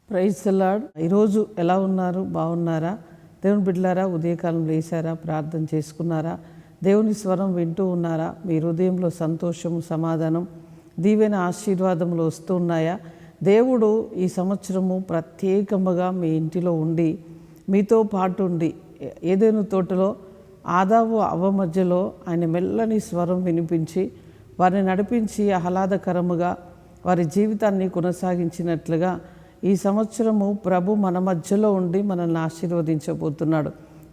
Praise the lord. ఈరోజు ఎలా ఉన్నారు? బాగున్నారా? దేవుని బిడ్డలారా, ఉదయకాలం లేచారా? ప్రార్థన చేసుకున్నారా? దేవుని స్వరం వింటూ ఉన్నారా? మీ హృదయంలో సంతోషము, సమాధానం, దీవెన, ఆశీర్వాదములు వస్తూ ఉన్నాయా? దేవుడు ఈ సంవత్సరము ప్రత్యేకముగా మీ ఇంటిలో ఉండి మీతో పాటు ఉండి ఏదైనా తోటలో ఆదాము అవ్వ మధ్యలో ఆయన మెల్లని స్వరం వినిపించి వారిని నడిపించి ఆహ్లాదకరముగా వారి జీవితాన్ని కొనసాగించినట్లుగా ఈ సంవత్సరము ప్రభు మన మధ్యలో ఉండి మనల్ని ఆశీర్వదించబోతున్నాడు.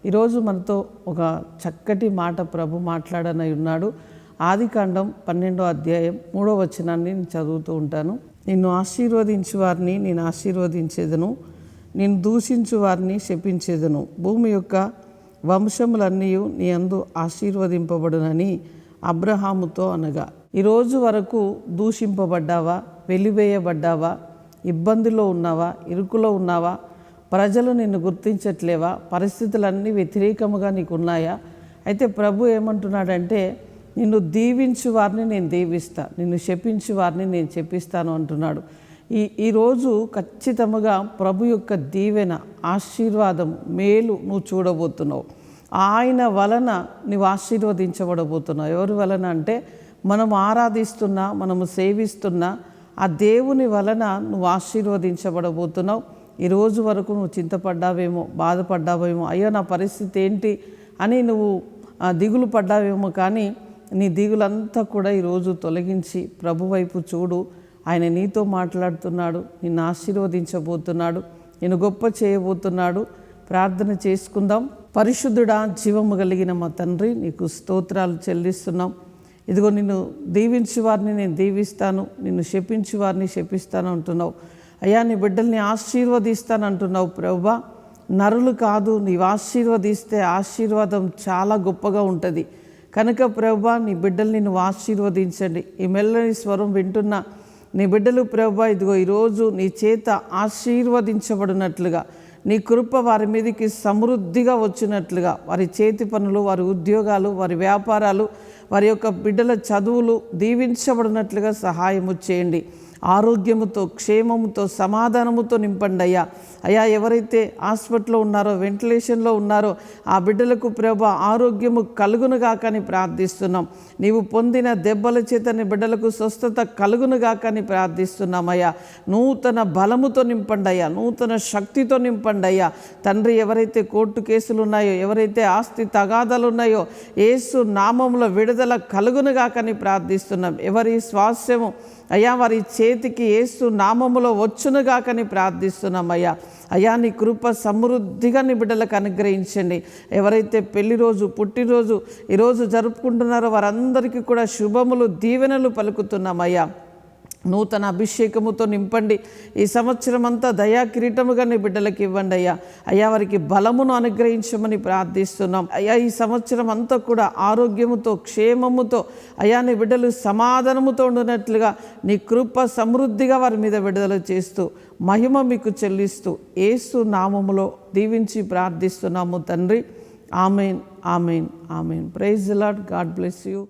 ఈరోజు మనతో ఒక చక్కటి మాట ప్రభు మాట్లాడనై ఉన్నాడు. ఆదికాండం 12వ అధ్యాయం 3వ వచనాన్ని నేను చదువుతూ ఉంటాను. నిన్ను ఆశీర్వదించు వారిని నేను ఆశీర్వదించేదను, నిన్ను దూషించు వారిని శపించేదను, భూమి యొక్క వంశములన్నీ నీ అందు ఆశీర్వదింపబడునని అబ్రహాముతో అనగా. ఈరోజు వరకు దూషింపబడ్డావా? వెలివేయబడ్డావా? ఇబ్బందిలో ఉన్నావా? ఇరుకులో ఉన్నావా? ప్రజలు నిన్ను గుర్తించట్లేవా? పరిస్థితులన్నీ వ్యతిరేకముగా నీకు ఉన్నాయా? అయితే ప్రభు ఏమంటున్నాడంటే, నిన్ను దీవించు వారిని నేను దీవిస్తా, నిన్ను శపించు వారిని నేను శపిస్తాను అంటున్నాడు. ఈరోజు ఖచ్చితంగా ప్రభు యొక్క దీవెన, ఆశీర్వాదం, మేలు నువ్వు చూడబోతున్నావు. ఆయన వలన నువ్వు ఆశీర్వదించబడబోతున్నావు. ఎవరి వలన అంటే, మనం ఆరాధిస్తున్నా, మనము సేవిస్తున్నా ఆ దేవుని వలన నువ్వు ఆశీర్వదించబడబోతున్నావు. ఈరోజు వరకు నువ్వు చింతపడ్డావేమో, బాధపడ్డావేమో, అయ్యో నా పరిస్థితి ఏంటి అని నువ్వు దిగులు పడ్డావేమో. కానీ నీ దిగులంతా కూడా ఈరోజు తొలగించి ప్రభు వైపు చూడు. ఆయన నీతో మాట్లాడుతున్నాడు, నిన్ను ఆశీర్వదించబోతున్నాడు, నిన్ను గొప్ప చేయబోతున్నాడు. ప్రార్థన చేసుకుందాం. పరిశుద్ధుడా, జీవము కలిగిన మా తండ్రి, నీకు స్తోత్రాలు చెల్లిస్తున్నాం. ఇదిగో నిన్ను దీవించు వారిని నేను దీవిస్తాను, నిన్ను శపించు వారిని శపిస్తాను అంటున్నావు. అయ్యా, నీ బిడ్డల్ని ఆశీర్వదిస్తాను అంటున్నావు ప్రభువా. నరులు కాదు, నీవు ఆశీర్వదిస్తే ఆశీర్వాదం చాలా గొప్పగా ఉంటుంది. కనుక ప్రభువా, నీ బిడ్డల్ని నువ్వు ఆశీర్వదించండి. ఈ మెల్లని స్వరం వింటున్న నీ బిడ్డలు ప్రభువా, ఇదిగో ఈరోజు నీ చేత ఆశీర్వదించబడినట్లుగా, నీ కృప వారి మీదకి సమృద్ధిగా వచ్చినట్లుగా, వారి చేతి పనులు, వారి ఉద్యోగాలు, వారి వ్యాపారాలు, వారి యొక్క బిడ్డల చదువులు దీవించబడినట్లుగా సహాయము చేయండి. ఆరోగ్యముతో, క్షేమముతో, సమాధానముతో నింపండి అయ్యా. అయ్యా, ఎవరైతే హాస్పిటల్లో ఉన్నారో, వెంటిలేషన్లో ఉన్నారో ఆ బిడ్డలకు ప్రభు ఆరోగ్యము కలుగునుగాకని ప్రార్థిస్తున్నాం. నీవు పొందిన దెబ్బల చేత నీ బిడ్డలకు స్వస్థత కలుగునుగాకని ప్రార్థిస్తున్నామయ్యా. నూతన బలముతో నింపండి అయ్యా, నూతన శక్తితో నింపండి అయ్యా. తండ్రి, ఎవరైతే కోర్టు కేసులు ఉన్నాయో, ఎవరైతే ఆస్తి తగాదాలు ఉన్నాయో, యేసు నామములో విడుదల కలుగునుగాకని ప్రార్థిస్తున్నాం. ఎవరి స్వాస్థ్యము అయ్యా వారి చేతికి యేసు నామములో వచ్చునుగాకని ప్రార్థిస్తున్నామయ్యా. అయ్యా, నీ కృప సమృద్ధిగా నీ బిడ్డలకు అనుగ్రహించండి. ఎవరైతే పెళ్లి రోజు, పుట్టినరోజు ఈరోజు జరుపుకుంటున్నారో వారందరికీ కూడా శుభములు, దీవెనలు పలుకుతున్నామయ్యా. నూతన అభిషేకముతో నింపండి. ఈ సంవత్సరం అంతా దయా కిరీటముగా నీ బిడ్డలకు ఇవ్వండి అయ్యా. అయ్యా, వారికి బలమును అనుగ్రహించమని ప్రార్థిస్తున్నాం. అయ్యా, ఈ సంవత్సరం అంతా కూడా ఆరోగ్యముతో, క్షేమముతో అయ్యా నీ బిడ్డలు సమాధానముతో ఉండినట్లుగా నీ కృప సమృద్ధిగా వారి మీద విడుదల చేస్తూ మహిమ మీకు చెల్లిస్తూ యేసు నామములో దీవించి ప్రార్థిస్తున్నాము తండ్రి. Amen, amen, amen. Praise the lord. God bless you.